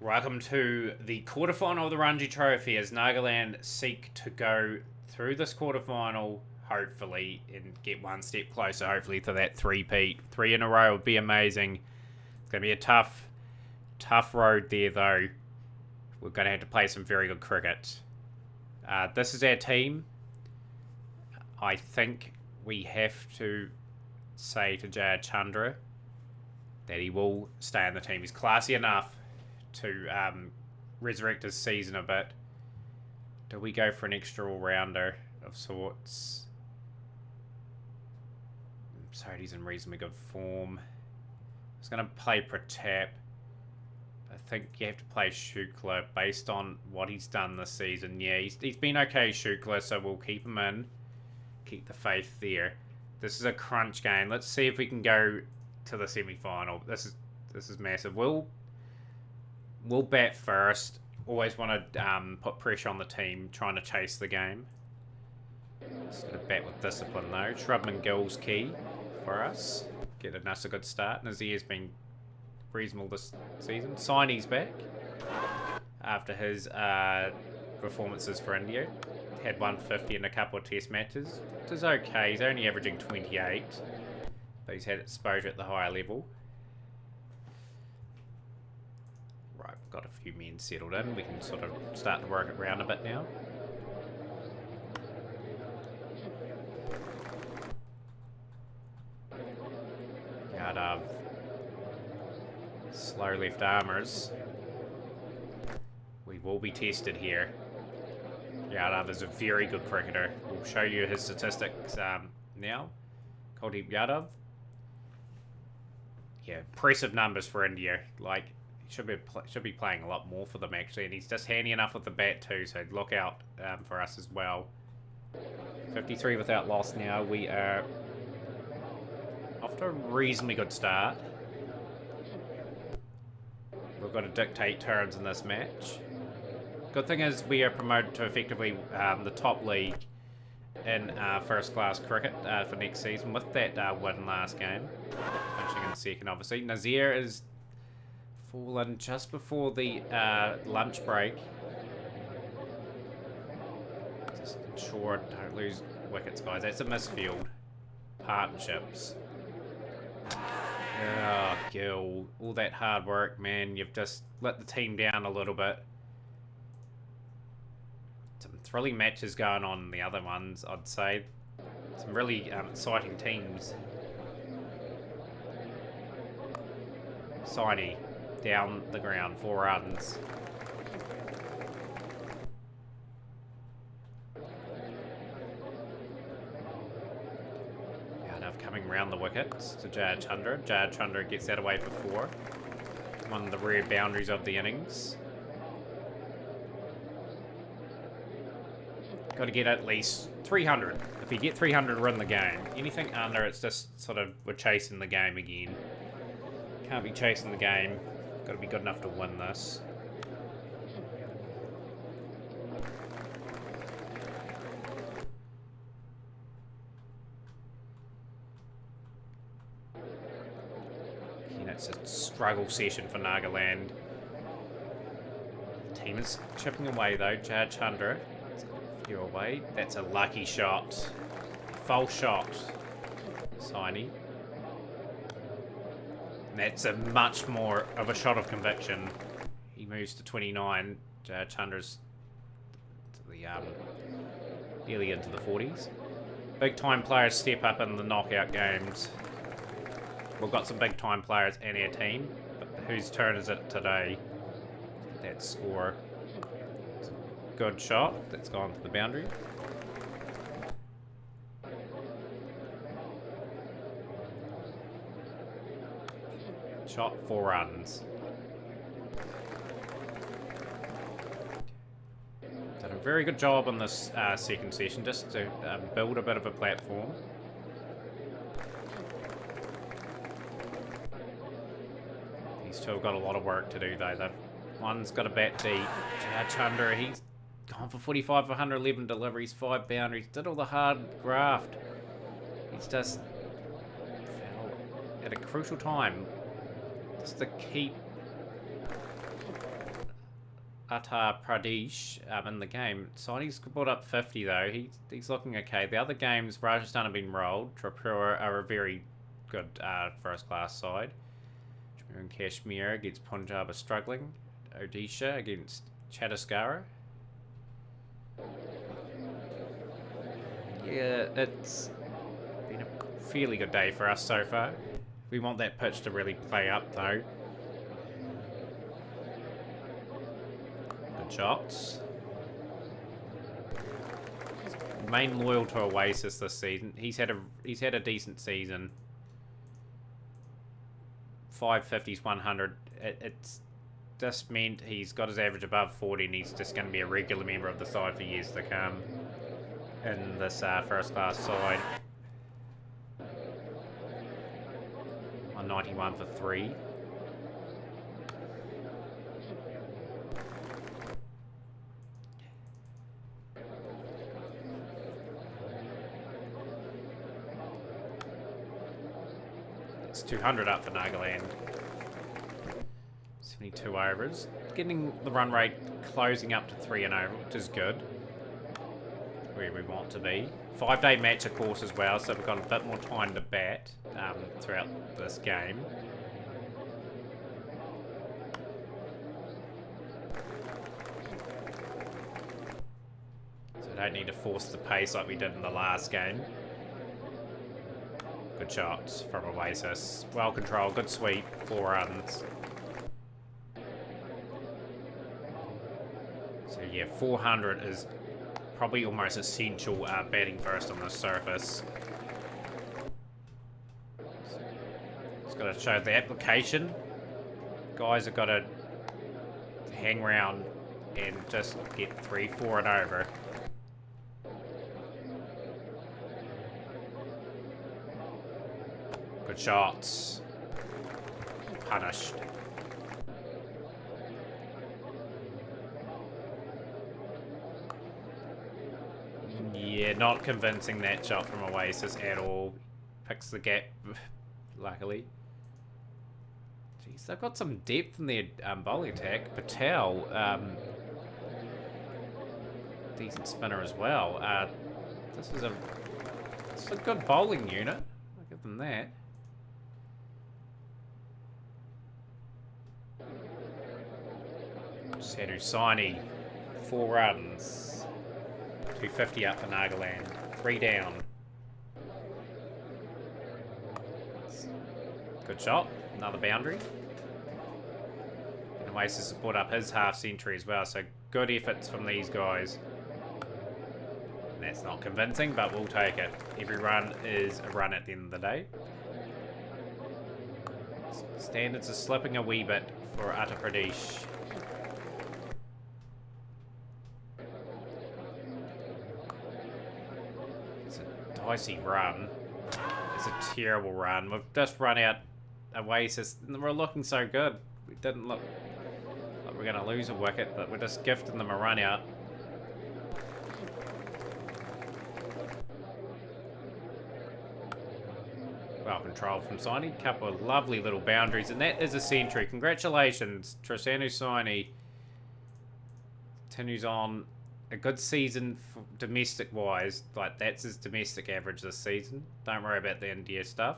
Welcome to the quarterfinal of the Ranji Trophy as Nagaland seek to go through this quarterfinal, hopefully, and get one step closer, hopefully, to that three-peat. 3 in a row would be amazing. It's going to be a tough road there, though. We're going to have to play some very good cricket. This is our team. I think we have to say to Jayad Chandra that he will stay in the team. He's classy enough to resurrect his season a bit. Do we go for an extra all-rounder of sorts? Sorry, he's in reasonably good form. I was going to play Pratap. I think you have to play Shukla based on what he's done this season. Yeah, he's been okay, Shukla, so we'll keep him in. Keep the faith there. This is a crunch game. Let's see if we can go to the semi-final. This is massive. We'll bat first. Always want to put pressure on the team, trying to chase the game. Just going to bat with discipline, though. Shrubman Gill's key for us. Getting us a good start. Nazir's been reasonable this season. Sainy's back after his performances for India. Had 150 in a couple of test matches, which is okay. He's only averaging 28, but he's had exposure at the higher level. Right, we've got a few men settled in. We can sort of start to work it around a bit now. Yadav. Slow left armers. We will be tested here. Yadav is a very good cricketer. We'll show you his statistics now. Kuldeep Yadav. Yeah, impressive numbers for India. Like, he should be playing a lot more for them, actually. And he's just handy enough with the bat, too. So look out for us as well. 53 without loss now. We are off to a reasonably good start. We've got to dictate terms in this match. Good thing is we are promoted to effectively the top league in first class cricket for next season with that win last game. Finishing in second, obviously. Nazir is fallen just before the lunch break. Just ensure don't lose wickets, guys. That's a misfield. Partnerships. Oh, Gil. All that hard work, man. You've just let the team down a little bit. Some thrilling matches going on in the other ones, I'd say. Some really exciting teams. Saini down the ground, 4 runs. Yadav coming round the wickets to Jayad Chandra. Jayad Chandra gets that away for 4. One of the rare boundaries of the innings. Got to get at least 300. If you get 300, win the game. Anything under, it's just sort of we're chasing the game again. Can't be chasing the game. Got to be good enough to win this. Again, it's a struggle session for Nagaland. The team is chipping away though. Jayad Chandra. You're away. That's a lucky shot. False shot. Saini. That's a much more of a shot of conviction. He moves to 29. Chandra's to the nearly into the 40s. Big time players step up in the knockout games. We've got some big time players in our team. But whose turn is it today? That score. Good shot. That's gone to the boundary. Shot, 4 runs. Done a very good job on this second session, just to build a bit of a platform. These two have got a lot of work to do, though. One's got a bat deep. Jayad Chandra, he's gone for 45 for 111 deliveries, 5 boundaries. Did all the hard graft. He's just fell at a crucial time. Just to keep Uttar Pradesh in the game. Saini's brought up 50 though. He's looking okay. The other games, Rajasthan have been rolled. Tripura are a very good first class side. Jammu and Kashmir against Punjab are struggling. Odisha against Chhattisgarh. Yeah, it's been a fairly good day for us so far. We want that pitch to really play up though. Good shots. Remain loyal to Oasis this season. He's had a decent season. 550s, 100. It's just meant he's got his average above 40 and he's just going to be a regular member of the side for years to come in this first class side. 191 for 3. It's 200 up for Nagaland. 72 overs. Getting the run rate closing up to 3 and over, which is good. Where we want to be. 5-day match, of course, as well, so we've got a bit more time to bat throughout this game. So we don't need to force the pace like we did in the last game. Good shots from Oasis. Well controlled, good sweep, 4 runs. So yeah, 400 is probably almost essential batting first on this surface. It's got to show the application. Guys have got to hang around and just get 3, 4 and over. Good shots. Punished. Yeah, not convincing that shot from Oasis at all. Picks the gap, luckily. Jeez, they've got some depth in their bowling attack. Patel, decent spinner as well. This is a good bowling unit. I'll give them that. Sanu Saini, 4 runs. 250 up for Nagaland. 3 down. Good shot. Another boundary. And Oasis has put up his half century as well, so good efforts from these guys. And that's not convincing, but we'll take it. Every run is a run at the end of the day. Standards are slipping a wee bit for Uttar Pradesh. Dicey run. It's a terrible run. We've just run out Oasis and we're looking so good. We didn't look like we're going to lose a wicket, but we're just gifting them a run out. Well controlled from Saini. Couple of lovely little boundaries, and that is a century. Congratulations, Trisanu Saini. Continues on a good season for domestic wise. Like, that's his domestic average this season. Don't worry about the India stuff.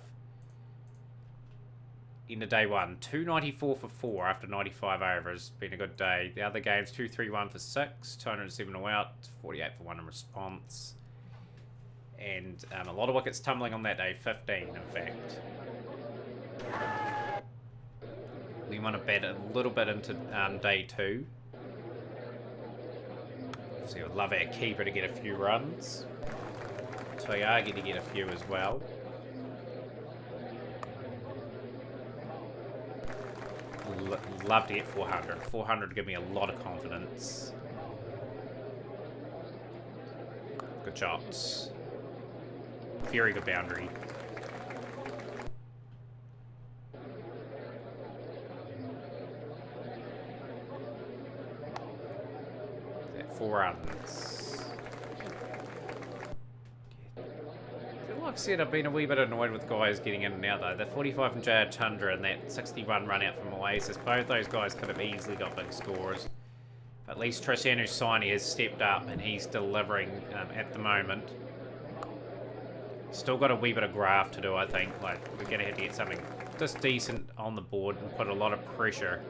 End of day 1, 294 for 4 after 95 overs. Been a good day. The other games, 231 for 6, 207 all out, 48 for 1 in response. And a lot of wickets tumbling on that day, 15 in fact. We want to bet a little bit into day 2. So we'd love our keeper to get a few runs. Toyagi to get a few as well. Love to get 400. 400 give me a lot of confidence. Good shots. Very good boundary. That 4 runs. Like I said, I've been a wee bit annoyed with guys getting in and out though. The 45 from Jaya Chandra and that 61 run out from Oasis, both those guys could have easily got big scores. At least Tristano Saini has stepped up and he's delivering at the moment. Still got a wee bit of graft to do, I think. Like, we're going to have to get something just decent on the board and put a lot of pressure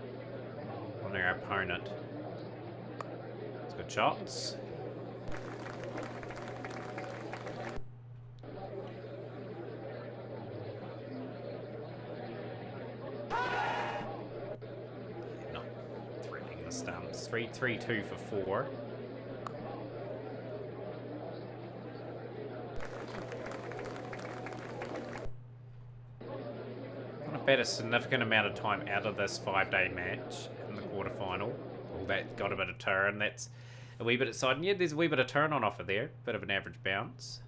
on our opponent. It's good shots. Not threatening the stumps. 3-3-2 for 4. Had a significant amount of time out of this 5-day match in the quarterfinal. Well, that got a bit of turn. That's a wee bit exciting. Yeah, there's a wee bit of turn on offer there. Bit of an average bounce.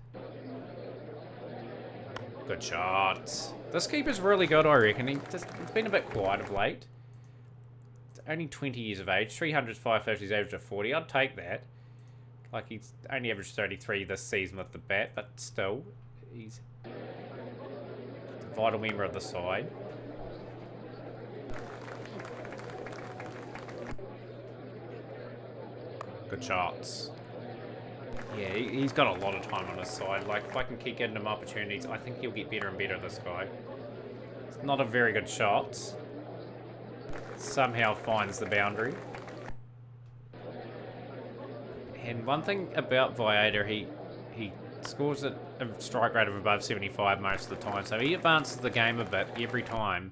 Good shots. This keeper's really good, I reckon. He's been a bit quiet of late. It's only 20 years of age. 300s, 550s, average of 40. I'd take that. Like, he's only averaged 33 this season with the bat, but still, he's a vital member of the side. Good shots. Yeah, he's got a lot of time on his side. Like, if I can keep getting him opportunities, I think he'll get better and better, this guy. It's not a very good shot. Somehow finds the boundary. And one thing about Viator, he scores at a strike rate of above 75 most of the time. So he advances the game a bit every time.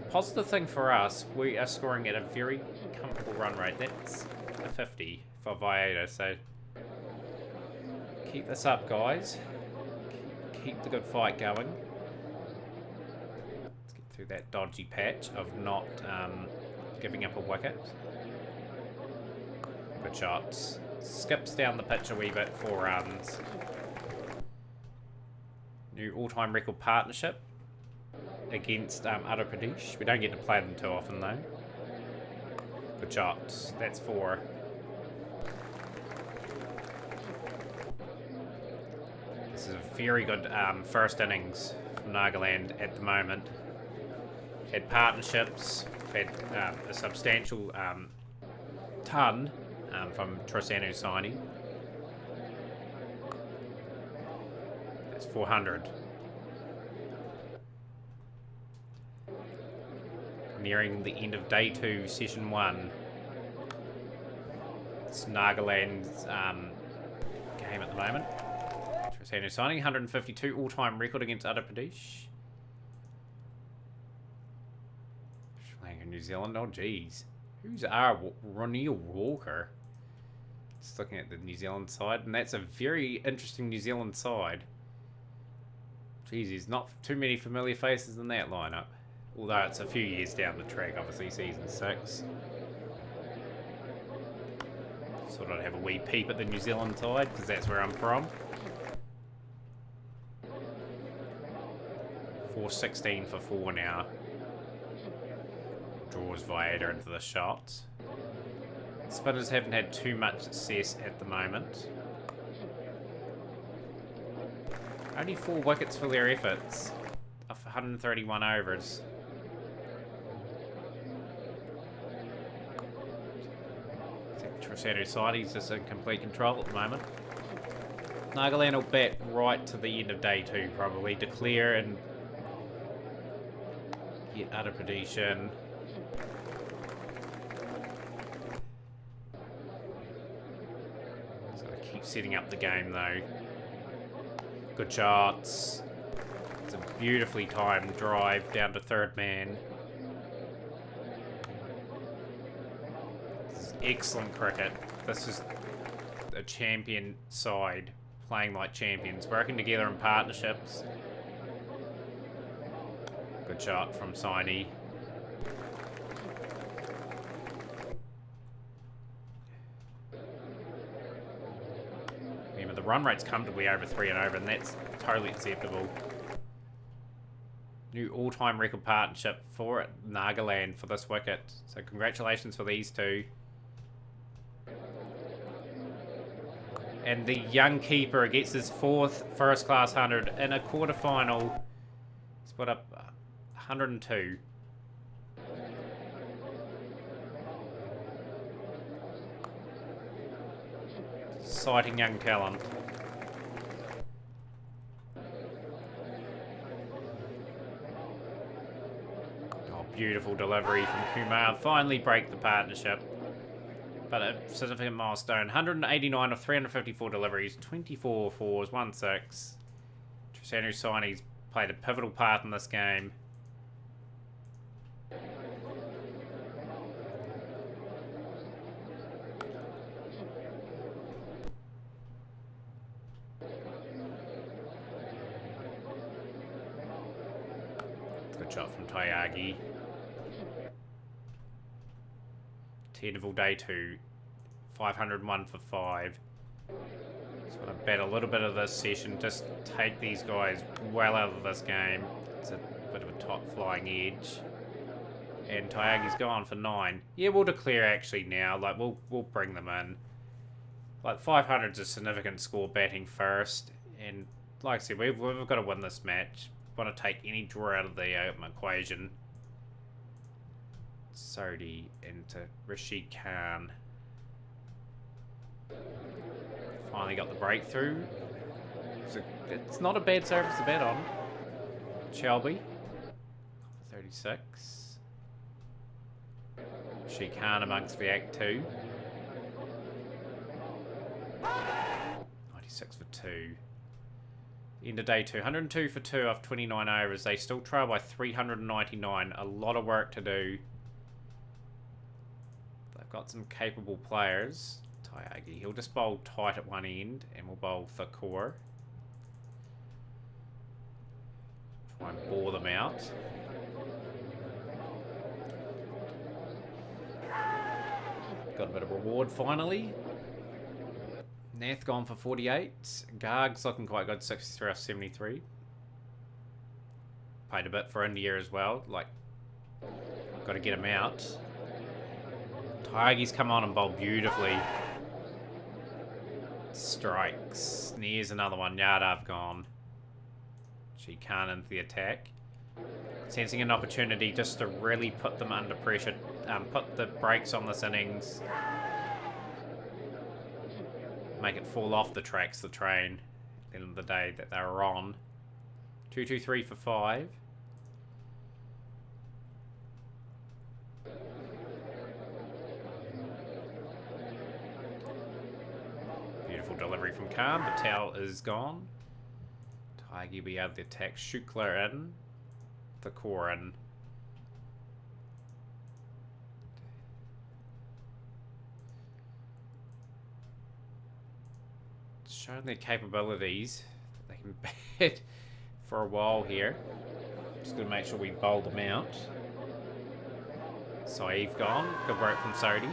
Positive thing for us, we are scoring at a very comfortable run rate. That's a 50 for Viator, so keep this up, guys. Keep the good fight going. Let's get through that dodgy patch of not giving up a wicket. Good shots. Skips down the pitch a wee bit, 4 runs. New all-time record partnership against Uttar Pradesh. We don't get to play them too often though. Good shots. That's 4. This is a very good first innings from Nagaland at the moment. Had partnerships, had a substantial ton from Tristano Saini. That's 400. Nearing the end of day 2, session 1. It's Nagaland's game at the moment. Tristano Saini, 152 all-time record against Uttar Pradesh. Sri Lanka, New Zealand, oh geez. Who's our Ronil Walker? Just looking at the New Zealand side, and that's a very interesting New Zealand side. Jeez, there's not too many familiar faces in that lineup. Although it's a few years down the track, obviously, season 6. Thought I'd have a wee peep at the New Zealand side, because that's where I'm from. 416 for 4 now. Draws Viator into the shots. Spinners haven't had too much success at the moment. Only 4 wickets for their efforts. Off 131 overs. Tristano Saini's just in complete control at the moment. Nagaland will bat right to the end of day 2 probably. Declare and get Uttar Pradesh in. So I keep setting up the game though. Good shots. It's a beautifully timed drive down to third man. This is excellent cricket. This is a champion side playing like champions, working together in partnerships. Good shot from Saini. Remember, the run rate's comfortably over 3 and over, and that's totally acceptable. New all-time record partnership for Nagaland for this wicket. So congratulations for these two. And the young keeper gets his 4th first-class 100 in a quarter-final. He's put up 102. Exciting young talent. Oh, beautiful delivery from Kumar. Finally break the partnership. But a significant milestone. 189 of 354 deliveries, 24 fours, 1 6. Trisanu Saini's played a pivotal part in this game. Good shot from Tyagi. Tentacle day 2. 501 for 5. Just want to bet a little bit of this session. Just take these guys well out of this game. It's a bit of a top flying edge. And Tyagi's gone for 9. Yeah, we'll declare actually now. Like we'll bring them in. Like 500's a significant score batting first. And like I said, we've got to win this match. Want to take any draw out of the equation. Sodhi into Rashid Khan. Finally got the breakthrough. It's not a bad surface to bet on. Shelby. 36. Rashid Khan amongst the Act 2. 96 for 2. End of day 2. 102 for 2 off 29 overs. They still trail by 399. A lot of work to do. They've got some capable players. Tyagi, he'll just bowl tight at one end and we'll bowl Thakor. Try and bore them out. Got a bit of reward finally. Nath gone for 48. Garg's looking quite good, 63 off 73. Paid a bit for India as well. Like, got to get him out. Tyagi's come on and bowled beautifully. Strikes. Nears another one. Yadav gone. She can't into the attack. Sensing an opportunity just to really put them under pressure. Put the brakes on this innings. Make it fall off the tracks, the train. At the end of the day that they were on. 2-2-3 for 5. Beautiful delivery from Khan. Patel is gone. Tyagi will be able to attack. Shukla in. Thakor in. Showing their capabilities. They can bat for a while here. Just going to make sure we bowl them out. Saeed gone. Good work from Sodhi.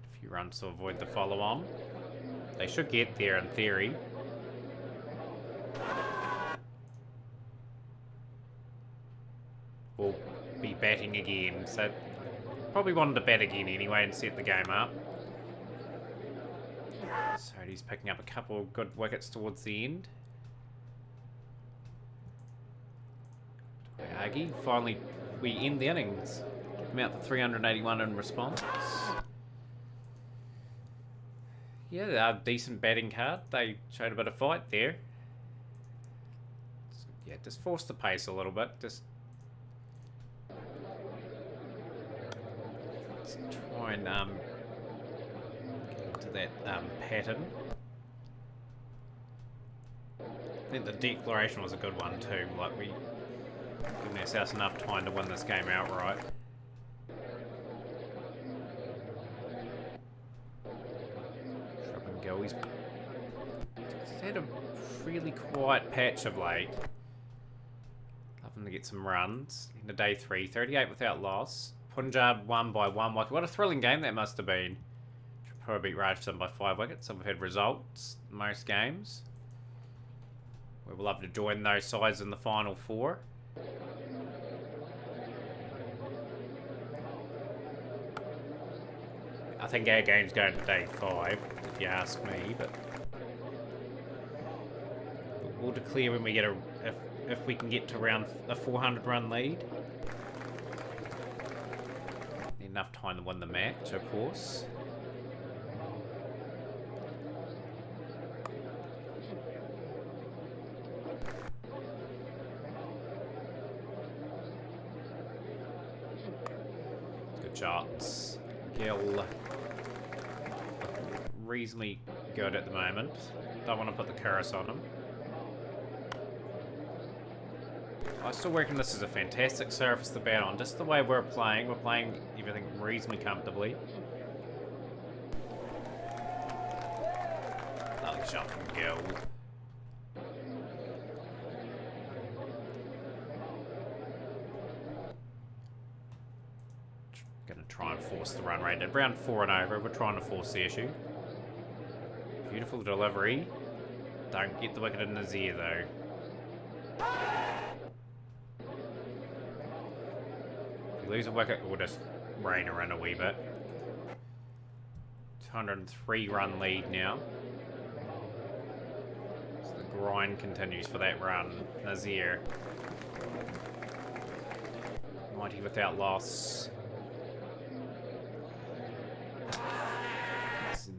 A few runs to avoid the follow-on. They should get there in theory. We'll be batting again, so probably wanted to bat again anyway and set the game up. So he's picking up a couple of good wickets towards the end. Agi, finally we end the innings. Get them out for 381 in response. Yeah, they are a decent batting card. They showed a bit of fight there. So, yeah, just force the pace a little bit. Just try and get into that pattern. I think the declaration was a good one too. Like we giving ourselves enough time to win this game outright. Shrub and go. He's had a really quiet patch of late. Loving to get some runs. Into day 3, 38 without loss. Punjab won by 1 wicket. What a thrilling game that must have been. Probably beat Rajasthan by 5 wickets. So we've had results in most games. We will love to join those sides in the final 4. I think our game's going to day 5, if you ask me, but we'll declare when we get if we can get to around a 400 run lead. enough time to win the match, of course. Good shots. Gill. Reasonably good at the moment. Don't want to put the curse on him. I still reckon this is a fantastic surface to bat on. Just the way we're playing everything reasonably comfortably. Lovely shot from Gill. Gonna try and force the run rate. At round 4 and over, we're trying to force the issue. Beautiful delivery. Don't get the wicket in his ear though. If we lose a wicket, we'll just rein her in a wee bit. 203 run lead now. So the grind continues for that run. Nazir. 90 without loss.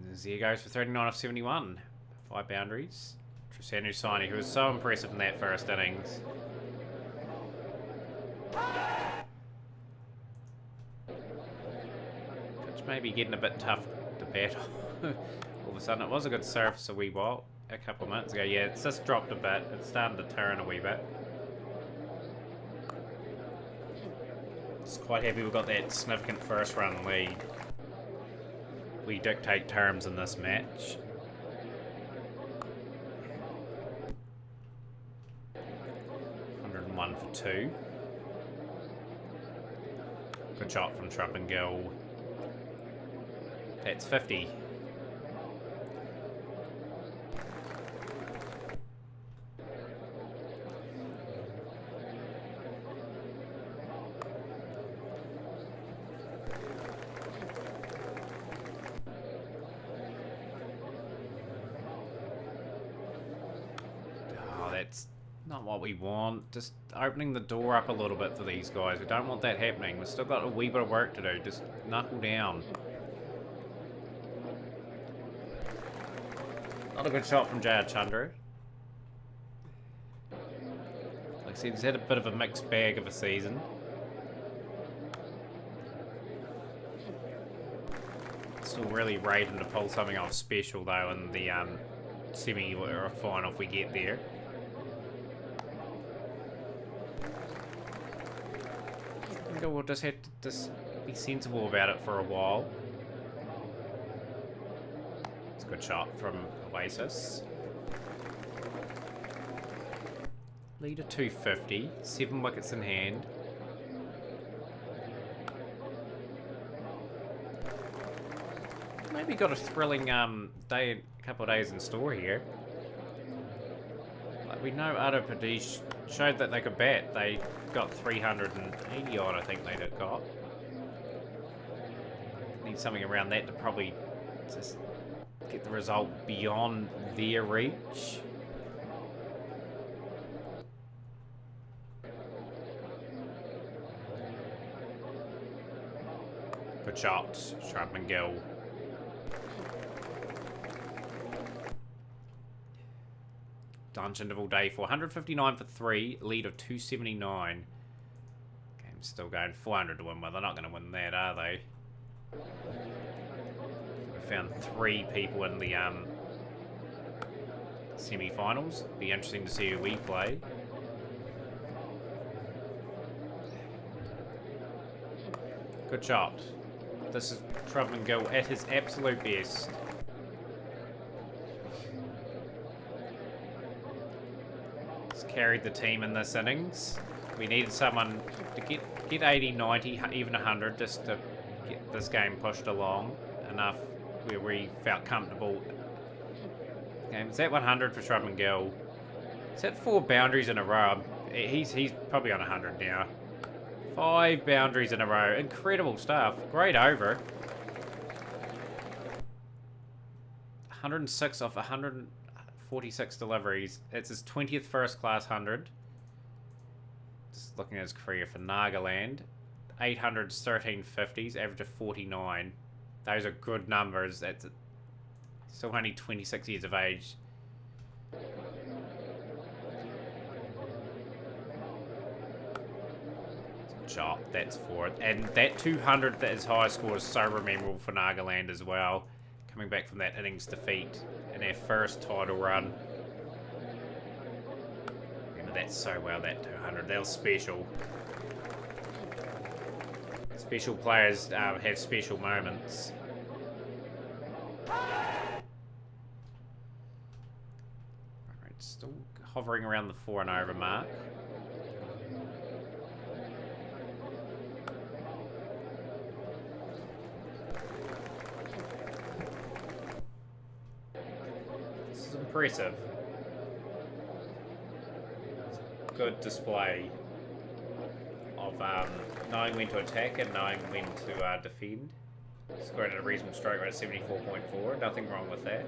Nazir goes for 39 of 71. 5 boundaries. Tristan Hussaini, who was so impressive in that first innings. Which may be getting a bit tough to bat on. All of a sudden, it was a good surface a wee while, a couple of minutes ago. Yeah, it's just dropped a bit. It's starting to turn a wee bit. Just quite happy we've got that significant first run lead. We dictate terms in this match. One for 2. Good shot from Trump and Gill. That's 50. Oh, that's not what we want. Just opening the door up a little bit for these guys. We don't want that happening. We've still got a wee bit of work to do. Just knuckle down. Not a good shot from Jayar Chandra. Like I said, he's had a bit of a mixed bag of a season. Still really rating to pull something off special though in the semi or final if we get there. We'll just have to just be sensible about it for a while. It's a good shot from Oasis. Lead of 250, 7 wickets in hand. Maybe got a thrilling day, couple of days in store here. Like we know Uttar Pradesh showed that they could bat. They got 380 odd, I think they got. Need something around that to probably just get the result beyond their reach. Good shots, Sharp and Gill. Dunch interval day 459 for 3, lead of 279. Game's still going 400 to win, well they're not going to win that, are they? We found 3 people in the semi-finals. Be interesting to see who we play. Good shot. This is Trump and Gill at his absolute best. Carried the team in this innings. We needed someone to get 80, 90, even 100 just to get this game pushed along enough where we felt comfortable. It's at 100 for Shrub and Gill. He's at 4 boundaries in a row. He's probably on 100 now. 5 boundaries in a row. Incredible stuff. Great over. 106 off 146 deliveries. It's his 20th first class 100. Just looking at his career for Nagaland. 800s, 1350s, average of 49. Those are good numbers. That's still only 26 years of age. Shot, that's for it. And that 200 that his high score is so memorable for Nagaland as well. Coming back from that innings defeat in our first title run. Remember that so well, that 200. That was special. Special players have special moments. Alright, still hovering around the 4 and over mark. This is impressive. Good display of knowing when to attack and knowing when to defend. Scoring at a reasonable strike rate of 74.4. Nothing wrong with that.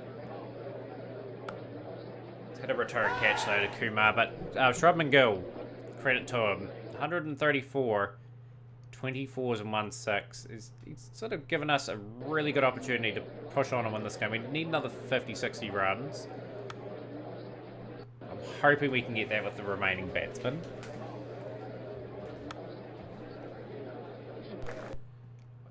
It's had a return catch though to Kumar, but Shrubman Gill, credit to him. 134, 24s and 1-6. He's sort of given us a really good opportunity to push on and win this game. We need another 50, 60 runs. I'm hoping we can get that with the remaining batsmen.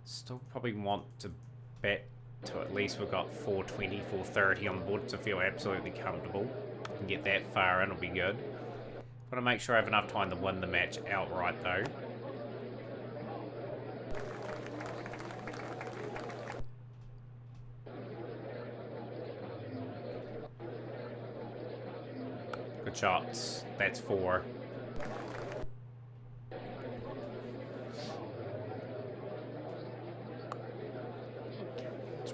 Still probably want to bet to at least we've got 420, 430 on the board to feel absolutely comfortable. If we can get that far in, it'll be good. Want to make sure I have enough time to win the match outright though. Good shots. That's 4.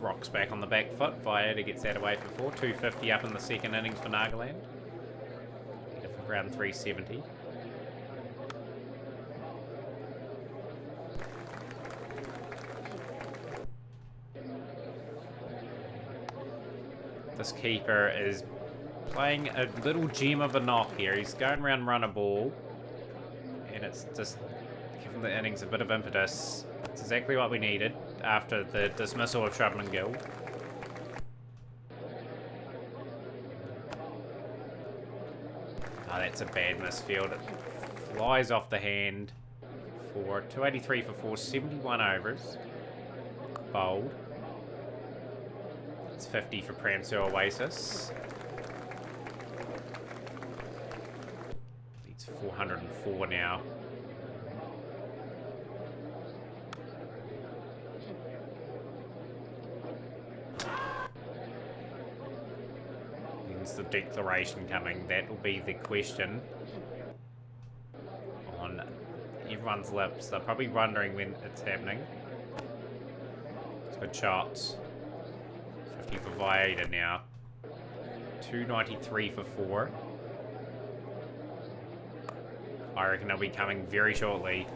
Rocks back on the back foot. Vieta gets that away for 4. 250 up in the second innings for Nagaland. Around 370. This keeper is playing a little gem of a knock here. He's going around run a ball. And it's just giving the innings a bit of impetus. It's exactly what we needed after the dismissal of Shrubman Gill. Oh, that's a bad misfield. It flies off the hand for 283 for 4, 71 overs. Bowled. It's 50 for Pramsir Oasis. It's 404 now. The declaration coming. That will be the question on everyone's lips. They're probably wondering when it's happening. Good shots. 50 for Vieta now. 293 for 4. I reckon they'll be coming very shortly.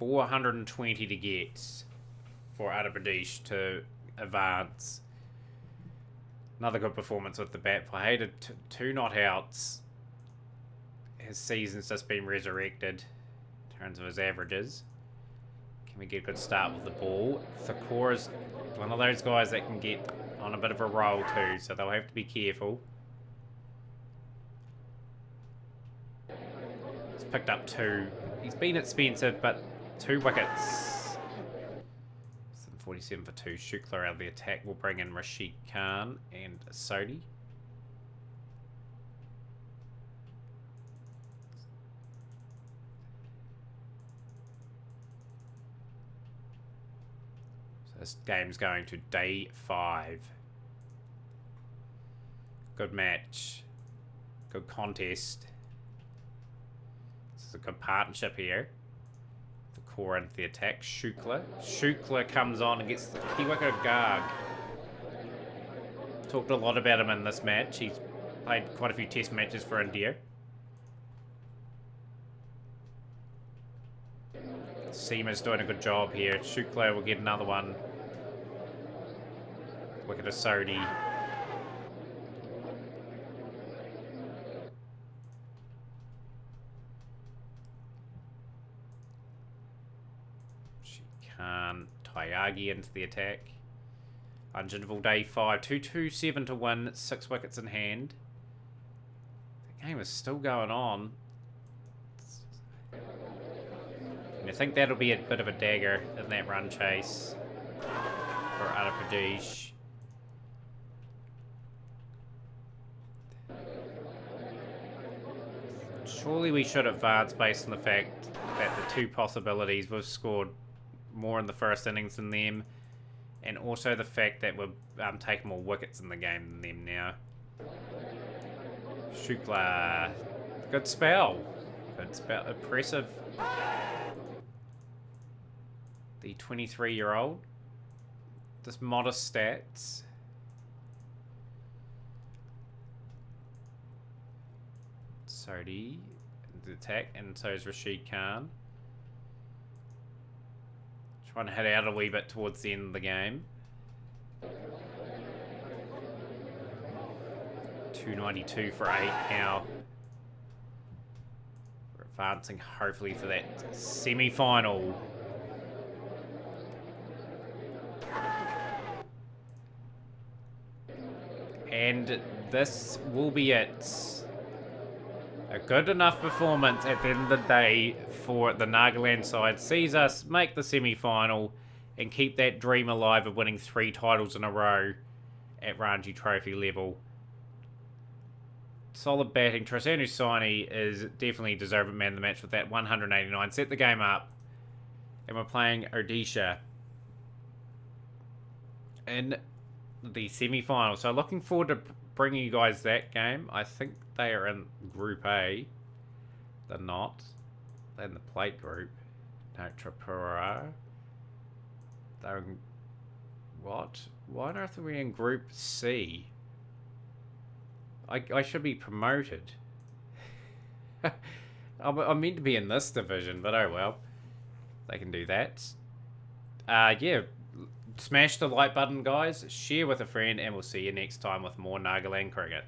$420 to get for Uttar Pradesh to advance. Another good performance with the bat. Vieta, 2 not outs. His season's just been resurrected in terms of his averages. Can we get a good start with the ball? Thakur's one of those guys that can get on a bit of a roll too, so they'll have to be careful. He's picked up 2. He's been expensive, but 2 wickets. 47 for 2. Shukla out of the attack. We'll bring in Rashid Khan and Sodi. So this game's going to day 5. Good match. Good contest. This is a good partnership here. Core into the attack. Shukla comes on and gets the key wicket of Garg. Talked a lot about him in this match. He's played quite a few test matches for India. Seema's doing a good job here. Shukla will get another one. Wicket of Sodi. Agi into the attack. Unginville Day 5. 227 to win. 6 wickets in hand. The game is still going on. And I think that'll be a bit of a dagger in that run chase for Uttar Pradesh. Surely we should advance based on the fact that the 2 possibilities, we've scored more in the first innings than them, and also the fact that we're taking more wickets in the game than them now. Shukla, good spell. Good spell, impressive. The 23-year-old, just modest stats. Sodhi, the attack, and so is Rashid Khan. Trying to head out a wee bit towards the end of the game. 292 for 8 now. We're advancing hopefully for that semi-final. And this will be it. A good enough performance at the end of the day for the Nagaland side sees us make the semi-final and keep that dream alive of winning 3 titles in a row at Ranji Trophy level. Solid batting. Trisanu Saini is definitely deserving man of the match with that 189. Set the game up. And we're playing Odisha in the semi-final. So looking forward to bringing you guys that game. I think they are in Group A. They're not. They're in the plate group. No, Tripura. They're in... What? Why on earth are we in Group C? I should be promoted. I'm meant to be in this division, but oh well. They can do that. Yeah. Smash the like button, guys. Share with a friend, and we'll see you next time with more Nagaland cricket.